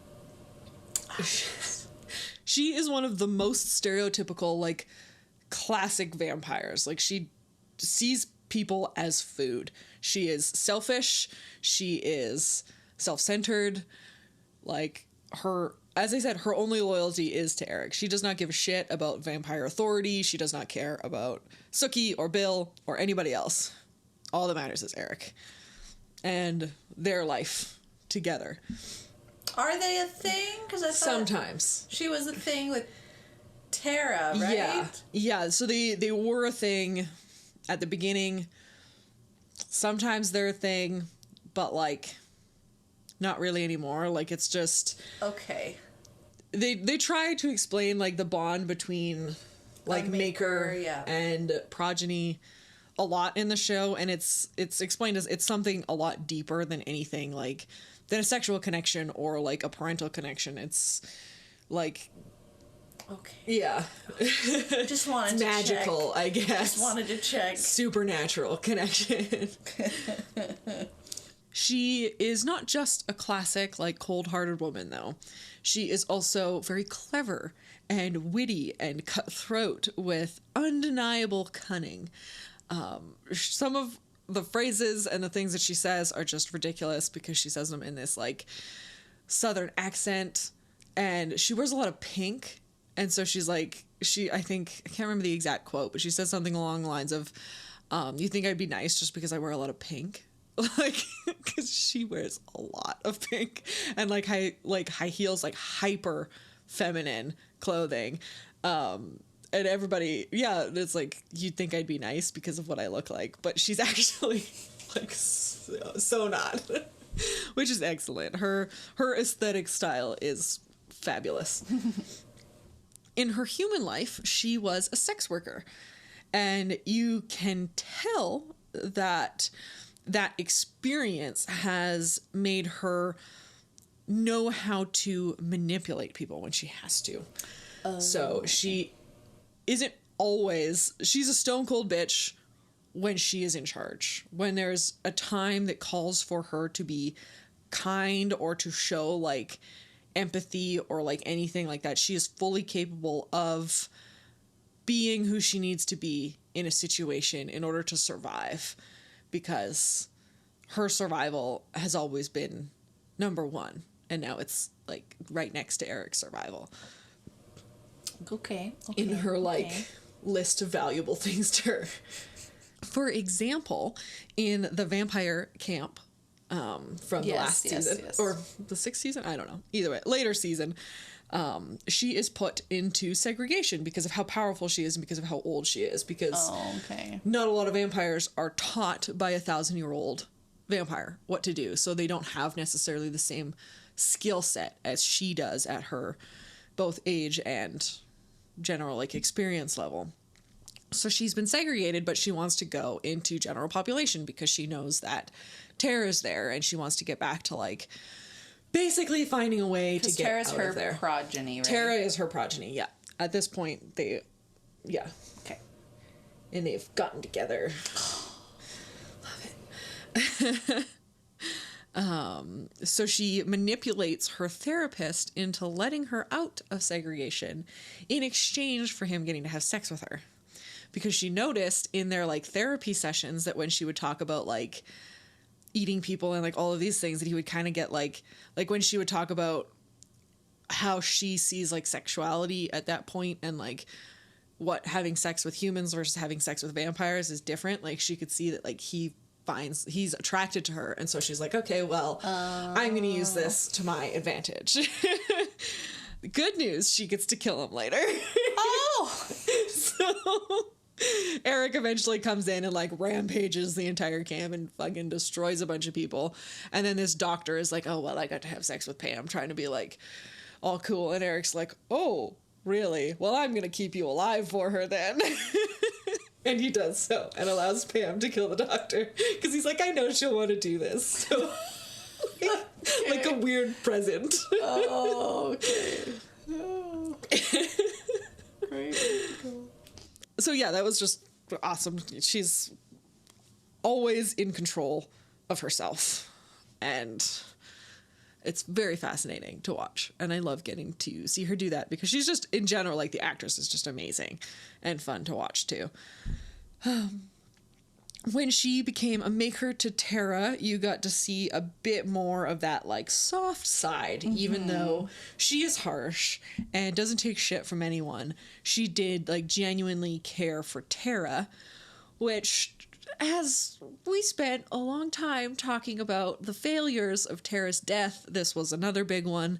She is one of the most stereotypical, like, classic vampires. Like, she sees people as food. She is selfish. She is self-centered. Like, as I said, her only loyalty is to Eric. She does not give a shit about vampire authority. She does not care about Sookie or Bill or anybody else. All that matters is Eric and their life together. Are they a thing? Because I thought sometimes she was a thing with Tara, right? Yeah. So they were a thing at the beginning. Sometimes they're a thing, but, like, not really anymore. Like, it's just okay. They try to explain, like, the bond between, like, maker and progeny a lot in the show, and it's explained as it's something a lot deeper than anything, like, than a sexual connection or, like, a parental connection. It's like, okay, yeah, just wanted to magical, check. I guess. Just wanted to check. Supernatural connection. She is not just a classic, like, cold-hearted woman, though. She is also very clever and witty and cutthroat with undeniable cunning. Some of the phrases and the things that she says are just ridiculous because she says them in this, like, southern accent, and she wears a lot of pink, and so she's like, I can't remember the exact quote, but she says something along the lines of, you think I'd be nice just because I wear a lot of pink? Like, because she wears a lot of pink and, like, high heels, like, hyper feminine clothing. And everybody, it's like, you'd think I'd be nice because of what I look like, but she's actually, like, so not, which is excellent. Her aesthetic style is fabulous. In her human life, she was a sex worker, and you can tell that experience has made her know how to manipulate people when she has to. So she isn't always... She's a stone cold bitch when she is in charge. When there's a time that calls for her to be kind or to show, like, empathy or, like, anything like that, she is fully capable of being who she needs to be in a situation in order to survive. Because her survival has always been number one, and now it's, like, right next to Eric's survival. Okay. In her, like, list of valuable things to her. For example, in the vampire camp from the last season, or the 6th season, I don't know. Either way, later season, she is put into segregation because of how powerful she is and because of how old she is, because not a lot of vampires are taught by a 1,000-year-old vampire what to do, so they don't have necessarily the same skill set as she does at her both age and general, like, experience level. So she's been segregated, but she wants to go into general population because she knows that Tara's there and she wants to get back to, like, basically finding a way to get Tara's out of there. Tara's her progeny, right? Tara is her progeny, yeah. At this point, Okay. And they've gotten together. So she manipulates her therapist into letting her out of segregation in exchange for him getting to have sex with her. Because she noticed in their like therapy sessions that when she would talk about like eating people and like all of these things, that he would kind of get like when she would talk about how she sees like sexuality at that point and like what having sex with humans versus having sex with vampires is different. Like she could see that like he's attracted to her, and so she's like, okay, well, I'm gonna use this to my advantage. Good news, she gets to kill him later. Oh! So Eric eventually comes in and like rampages the entire camp and fucking destroys a bunch of people, and then this doctor is like, oh well, I got to have sex with Pam, trying to be like all cool, and Eric's like, oh really, well I'm gonna keep you alive for her then. And he does so, and allows Pam to kill the doctor, because he's like, I know she'll want to do this. So, like a weird present. Oh, okay. Oh. Great. So yeah, that was just awesome. She's always in control of herself, and it's very fascinating to watch, and I love getting to see her do that, because she's just, in general, like, the actress is just amazing and fun to watch, too. When she became a maker to Tara, you got to see a bit more of that, like, soft side, even though she is harsh and doesn't take shit from anyone. She did, like, genuinely care for Tara, which, as we spent a long time talking about the failures of Tara's death, this was another big one,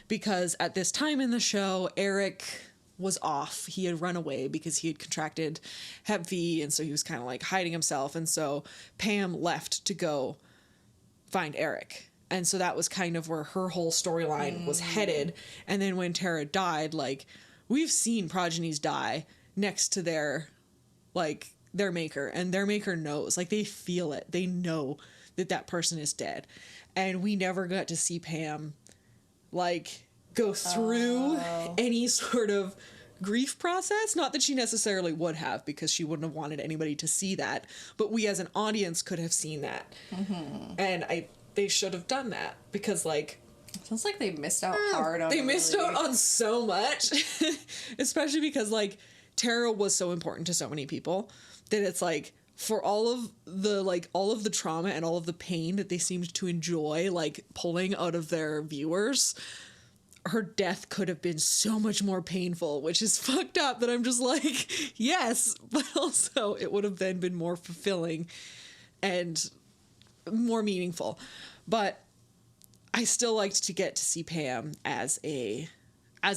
because at this time in the show, Eric was off. He had run away because he had contracted Hep V, and so he was kind of like hiding himself, and so Pam left to go find Eric. And so that was kind of where her whole storyline was headed. And then when Tara died, like, we've seen progenies die next to their maker, and their maker knows, like, they feel it. They know that that person is dead. And we never got to see Pam, like, go through any sort of grief process. Not that she necessarily would have, because she wouldn't have wanted anybody to see that, but we as an audience could have seen that. And they should have done that, because, like, sounds like they missed out hard on they missed out on so much. Especially because, like, Tara was so important to so many people that it's like, for all of the trauma and all of the pain that they seemed to enjoy, like, pulling out of their viewers, her death could have been so much more painful, which is fucked up, that I'm just like, yes, but also it would have then been more fulfilling and more meaningful. But I still liked to get to see Pam as a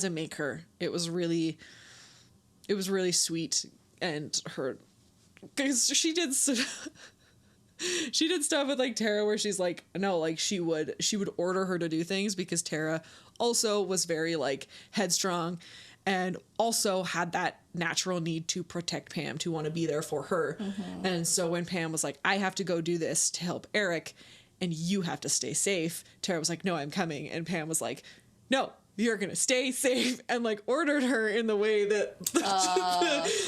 maker. It was really sweet, and her, because she did stuff with, like, Tara where she's like, no, like, she would order her to do things, because Tara also was very, like, headstrong and also had that natural need to protect Pam, to want to be there for her. And so when Pam was like, I have to go do this to help Eric and you have to stay safe, Tara was like, no, I'm coming. And Pam was like, no, you're gonna stay safe, and, like, ordered her in the way that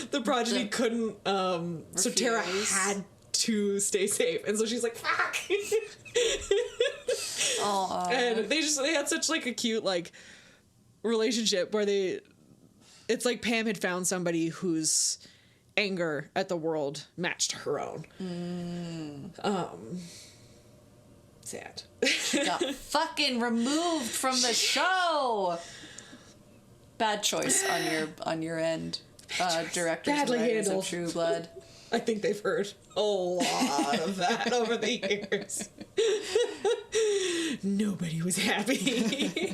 the progeny couldn't. So Tara had to stay safe, and so she's like, fuck. And they had such, like, a cute, like, relationship where it's like Pam had found somebody whose anger at the world matched her own. Sad. She got fucking removed from the show. Bad choice on your end, directors and writers of True Blood. I think they've heard a lot of that over the years. Nobody was happy.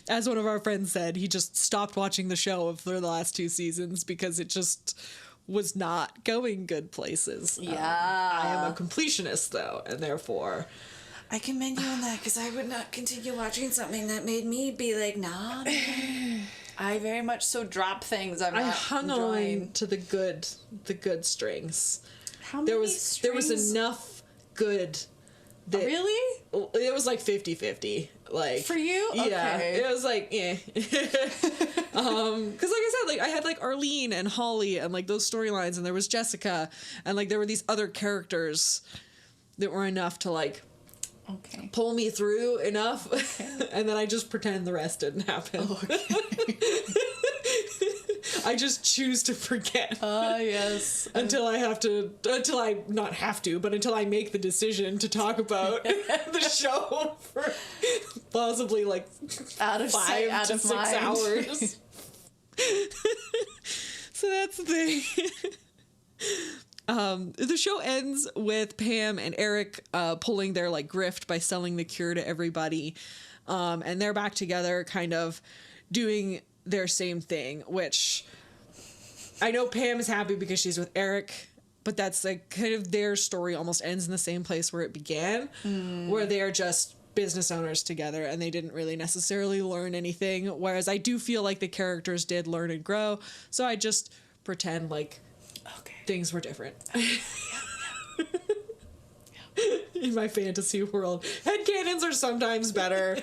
As one of our friends said, he just stopped watching the show for the last 2 seasons because it just was not going good places. Yeah. I am a completionist, though, and therefore... I commend you on that, because I would not continue watching something that made me be like, nah, man. I very much so drop things I hung on to the good strings. How many strings? There was enough good that... Really? It was like 50-50. Like, for you? Okay. Yeah. It was like, eh. Because, like I said, like, I had, like, Arlene and Holly and, like, those storylines, and there was Jessica, and, like, there were these other characters that were enough to, like, okay, pull me through enough. Okay. And then I just pretend the rest didn't happen. Oh, okay. I just choose to forget. Yes. Until I make the decision to talk about the show for possibly like out of 5 to 6 hours. So that's the thing. The show ends with Pam and Eric pulling their like grift by selling the cure to everybody. And they're back together kind of doing their same thing, which I know Pam is happy because she's with Eric, but that's like kind of their story almost ends in the same place where it began, where they are just business owners together and they didn't really necessarily learn anything. Whereas I do feel like the characters did learn and grow. So I just pretend like things were different. In my fantasy world, headcanons are sometimes better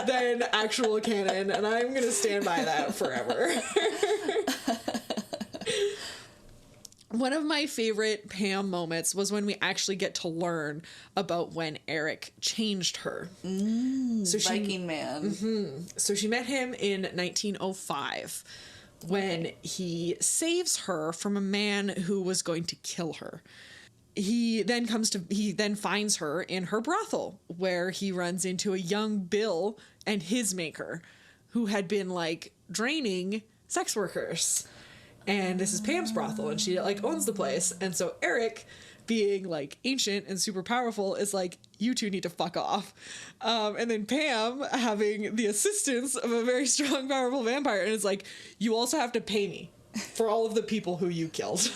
than actual canon, and I'm going to stand by that forever. One of my favorite Pam moments was when we actually get to learn about when Eric changed her. Viking man. Mm-hmm. So she met him in 1905 when he saves her from a man who was going to kill her. He then finds her in her brothel, where he runs into a young Bill and his maker, who had been like draining sex workers. And this is Pam's brothel, and she like owns the place. And so Eric, being like ancient and super powerful, is like, you two need to fuck off. And then Pam, having the assistance of a very strong, powerful vampire, and is like, you also have to pay me for all of the people who you killed.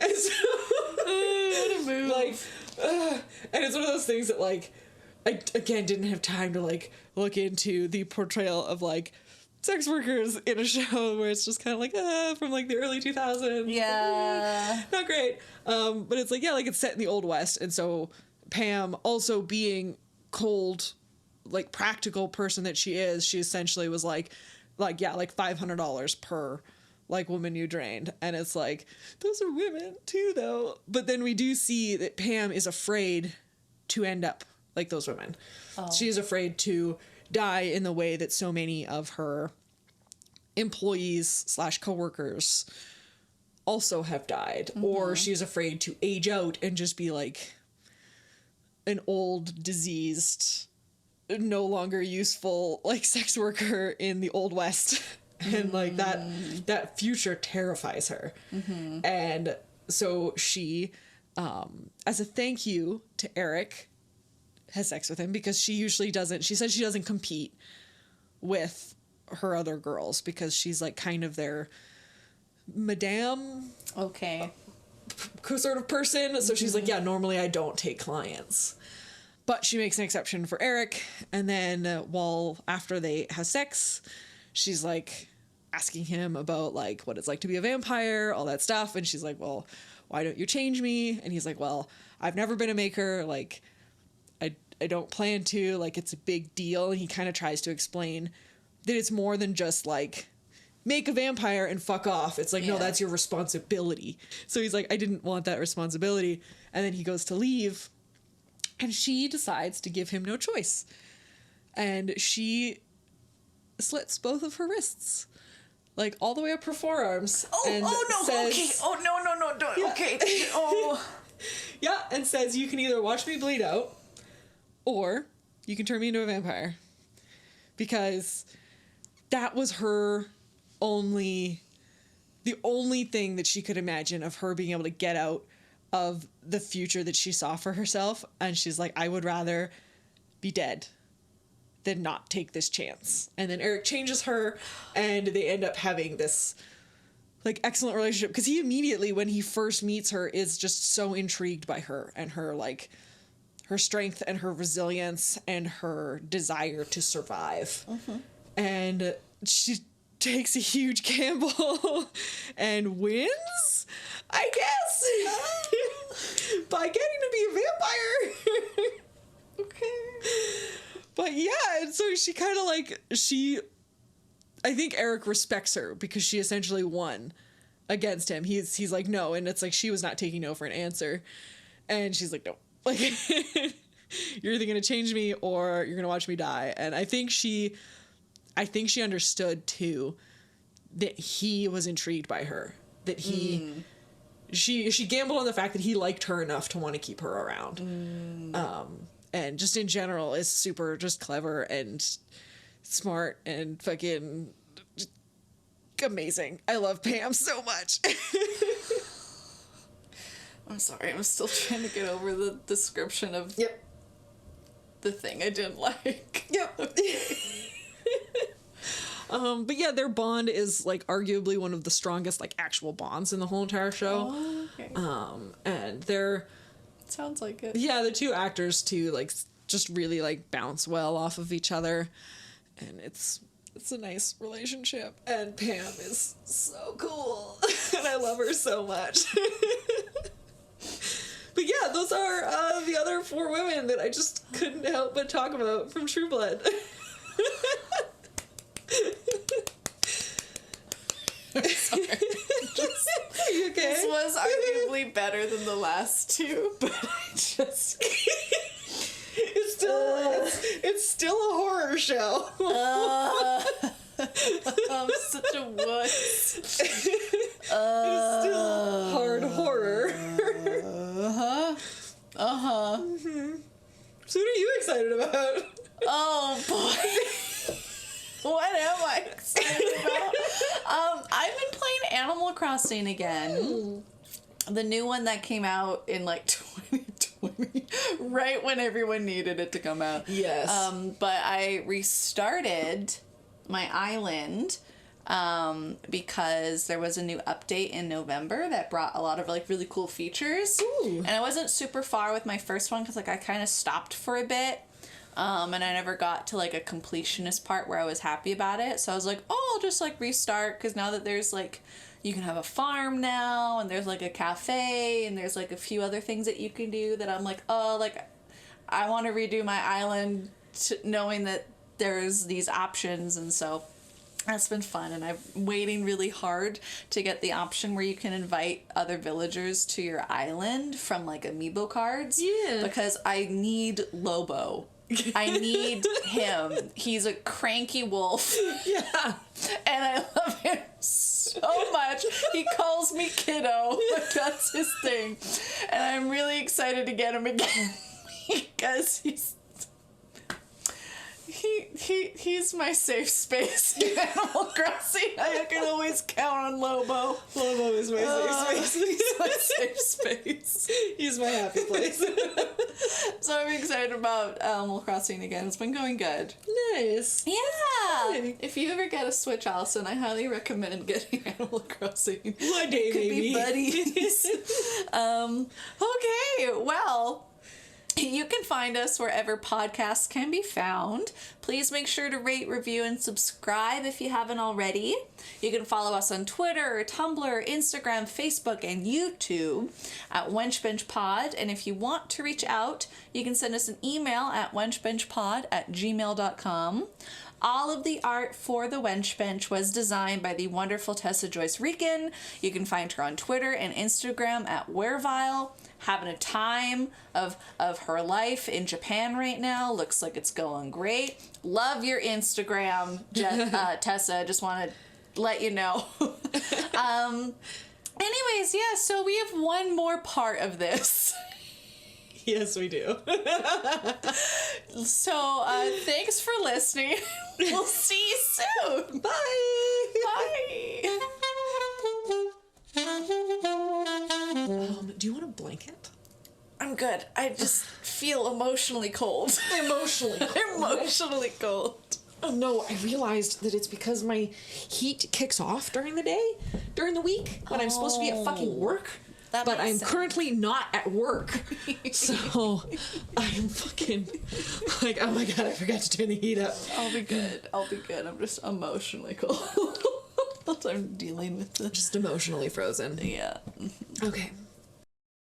And so, what a move. Like, and it's one of those things that, like, I, again, didn't have time to, like, look into the portrayal of, like, sex workers in a show where it's just kind of like, from, like, the early 2000s. Yeah. Not great. But it's, like, yeah, like, it's set in the Old West, and so Pam, also being cold, like, practical person that she is, she essentially was, like, yeah, like, $500 per like woman you drained. And it's like, those are women too though. But then we do see that Pam is afraid to end up like those women. She is afraid to die in the way that so many of her employees / coworkers also have died. Or she's afraid to age out and just be like an old, diseased, no longer useful like sex worker in the Old West. And like that future terrifies her. And so she, as a thank you to Eric, has sex with him because she says she doesn't compete with her other girls because she's like kind of their madame sort of person. So she's like, yeah, normally I don't take clients. But she makes an exception for Eric. And then after they have sex, she's like asking him about like what it's like to be a vampire, all that stuff. And she's like, well, why don't you change me? And he's like, well, I've never been a maker. Like, I don't plan to. Like, it's a big deal. And he kind of tries to explain that it's more than just like make a vampire and fuck off. It's like, no, that's your responsibility. So he's like, I didn't want that responsibility. And then he goes to leave and she decides to give him no choice. And she slits both of her wrists. Like, all the way up her forearms. Okay. Oh, no. Yeah. Okay. Oh. Yeah, and says, you can either watch me bleed out, or you can turn me into a vampire. Because that was the only thing that she could imagine of her being able to get out of the future that she saw for herself. And she's like, I would rather be dead than not take this chance. And then Eric changes her and they end up having this like excellent relationship because he immediately, when he first meets her, is just so intrigued by her and her like her strength and her resilience and her desire to survive. And she takes a huge gamble and wins, I guess, by getting to be a vampire. Okay. But yeah, and so she kind of like, I think Eric respects her because she essentially won against him. He's like, no. And it's like, she was not taking no for an answer. And she's like, no. Like, you're either going to change me or you're going to watch me die. And I think she understood, too, that he was intrigued by her. That she gambled on the fact that he liked her enough to want to keep her around. And just in general is super just clever and smart and fucking amazing. I love Pam so much. I'm sorry, I'm still trying to get over the description of the thing I didn't like. But yeah, their bond is like arguably one of the strongest like actual bonds in the whole entire show. Oh, okay. And they're sounds like it. Yeah, the two actors too like just really like bounce well off of each other, and it's a nice relationship. And Pam is so cool, and I love her so much. But yeah, those are the other 4 women that I just couldn't help but talk about from True Blood. I'm sorry. Are you okay? This was arguably better than the last 2, but I just... It's still a horror show. I'm such a wuss. It's still hard horror. Mm-hmm. So what are you excited about? Oh boy. What am I excited about? I've been playing Animal Crossing again. The new one that came out in like 2020, right when everyone needed it to come out. Yes. But I restarted my island because there was a new update in November that brought a lot of like really cool features. Ooh. And I wasn't super far with my first one because like I kind of stopped for a bit. And I never got to like a completionist part where I was happy about it. So I was like, oh, I'll just like restart, because now that there's like, you can have a farm now, and there's like a cafe, and there's like a few other things that you can do that I'm like, oh, like I want to redo my island knowing that there's these options. And so that's been fun, and I'm waiting really hard to get the option where you can invite other villagers to your island from like amiibo cards. Yeah. Because I need Lobo. I need him. He's a cranky wolf. Yeah. And I love him so much. He calls me kiddo. Like, that's his thing. And I'm really excited to get him again because he's my safe space in Animal Crossing. I can always count on Lobo. Lobo is my safe space. He's my safe space. He's my happy place. So I'm excited about Animal Crossing again. It's been going good. Nice. Yeah. Hey. If you ever get a Switch, Alison, I highly recommend getting Animal Crossing. One day, Could baby. be buddies. Okay, well, you can find us wherever podcasts can be found. Please make sure to rate, review, and subscribe if you haven't already. You can follow us on Twitter, Tumblr, Instagram, Facebook, and YouTube at Wench Bench Pod. And if you want to reach out, you can send us an email at wenchbenchpod@gmail.com. All of the art for the Wench Bench was designed by the wonderful Tessa Joyce Riecken. You can find her on Twitter and Instagram at Werevile. Having a time of her life in Japan right now. Looks like it's going great. Love your Instagram, Tessa. Just want to let you know. Anyways, yeah, so we have one more part of this. Yes, we do. So, thanks for listening. We'll see you soon. Bye. Bye. Do you want a blanket? I'm good. I just feel emotionally cold. Emotionally cold. Emotionally cold. Oh no, I realized that it's because my heat kicks off during the day, during the week, when I'm supposed to be at fucking work. That but makes I'm sense. currently not at work. So I'm fucking like, oh my god, I forgot to turn the heat up. I'll be good. I'm just emotionally cold. I'm dealing with this. Just emotionally frozen. Yeah. Okay.